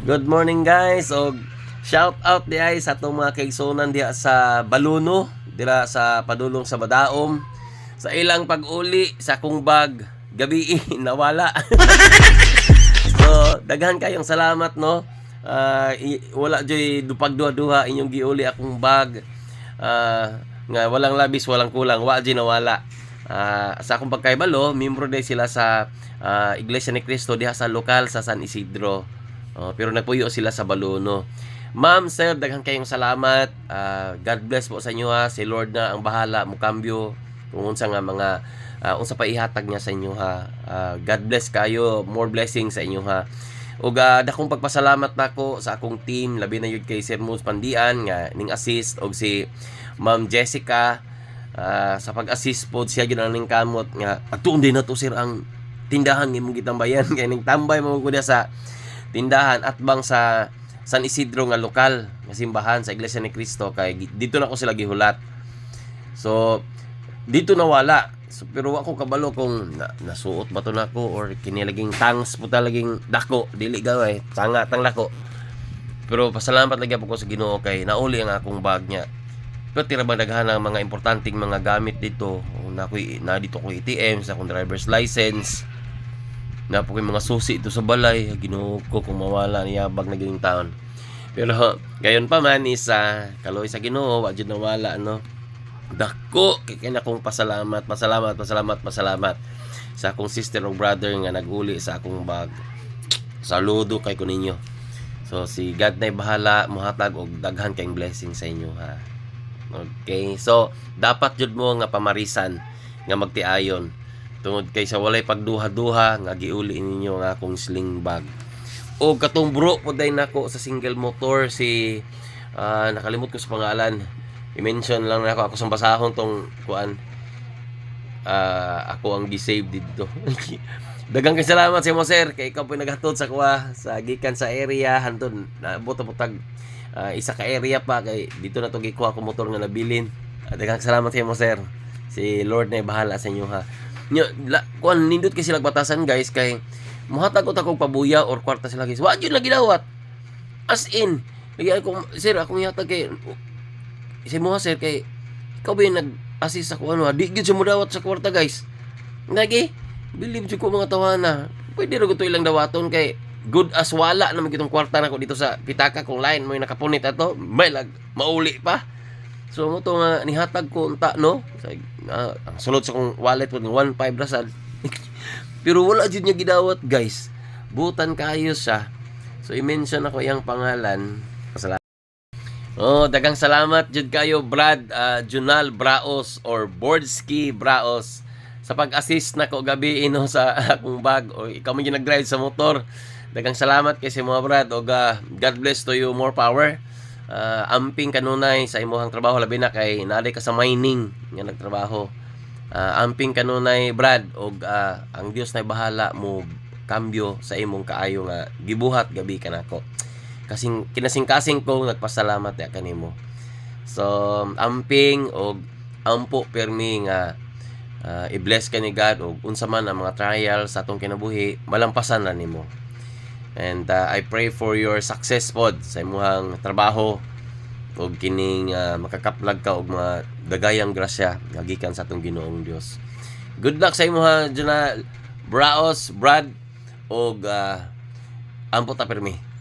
Good morning guys. Og shout out di ay sa atong mga kaigsunan diha sa Baluno, dira sa padulong sa Madaom. Sa ilang pag-uli sa akong bag gabi nawala. So, daghan kayong salamat no. Wala joy dupag duha-duha inyong giuli akong bag. Nga walang labis, walang kulang, wa joy nawala. Sa akong pagkaybalo, miyembro day sila sa Iglesia ni Cristo diha sa lokal sa San Isidro. Pero nagpuyo sila sa Baluno. Ma'am, sir, daghang kayong salamat. God bless po sa inyo ha. Si Lord na ang bahala mo kambyo kung unsa nga mga unsa pa ihatag niya sa inyo ha. God bless kayo. More blessings sa inyo ha. Ug dakong pagpasalamat nako sa akong team, labi na yun kay Sir Mus Pandian nga ning assist og si Ma'am Jessica sa pag-assist pod siya gyud ang ning kamot nga adtuon din na to sir ang tindahan nga imong gitambayan kay ning tambay mo gud sa tindahan at bang sa San Isidro nga lokal nga simbahan sa Iglesia ni Cristo kay dito na ko sila gihulat. So dito nawala. So, pero ako kabalo kung nasuot ba to nako or kinilaging tangs puta laging dako dili gaway tanga tang lako. Pero pasalamat lagi ako sa Ginoo kay nauli ang akong bag niya. Pero tira ba daghan ang mga importanteng mga gamit dito. Na dito ko ATM sa akong driver's license. Na po mga susi ito sa balay, Ginoo ko kung mawala niya bag na gining taon. Pero gayon pa man is kaloy sa Ginoo, wa jud nawala no. Dako kay na kong pasalamat sa akong sister o brother nga naguli sa akong bag. Saludo kay ko ninyo. So si God na bahala mohatag og daghan kayong blessing sa inyo ha. Okay, so dapat jud mo nga pamarisan nga magtiayon tungod kay sa walay pagduha-duha nga giuli ninyo nga akong sling bag. O katong bro po day nako sa single motor si nakalimot ko sa pangalan. I-mention lang nako ako sa basahon tong kuan. Ako ang gi-save dito. Daghang kay salamat sa imo sir kay ikaw po naghatod sa kuha sa gikan sa area hantud buta-butag isa ka area pa kay dito na to gikuha ko motor nga nabilin. Daghang salamat sa imo sir. Si Lord na bahala sa inyo ha. Kuan nindot kay sila batasan guys kay muhatag ko ta kog pabuya or kwarta sila guys. Wa gyud lagi dawat. As in, lagi ako sir akong ihatag kay si mo sir kay ikaw ba yung nag-assist ako ano, di gyud siya mo dawat sa kwarta guys. Lagi believe jud ko mga tawana. Pwede ra ko to ilang dawaton kay good as wala naman kitong kwarta nako dito sa pitaka kung line mo yung nakapunit ato, may mauli pa. So mo to nga nihatag ko unta no. Ang sulod sa kong wallet po ng 1.5 rasad. Pero wala jud niya gidawat guys. Butan kayo siya. So i-mention ako iyang pangalan. Dagang salamat jud kayo Brad Junal Braos or Boardski Braos sa pag-assist nako gabi ino sa akong bag o ikaw man yung nag-drive sa motor. Dagang salamat kay si mga Brad o God bless to you, more power. Amping kanunay sa imuhang trabaho labi na kay naali ka sa mining nga nagtrabaho. Amping kanunay Brad og ang Dios na bahala mo kambyo sa imong kaayo nga gibuhat gabi kanako. Kasing kinasing-kasing ko nagpasalamat ya kanimo. So amping og ampo permi nga i-bless ka ni God og unsa man ang mga trials sa atong kinabuhi malampasan na nimo. And I pray for your success pod sa imong trabaho ug kining makakaplag ka og mga dagayang grasya nga gikan sa atong Ginoong Dios. Good luck sa imong Junal Braos, Brad og ampo ta permi.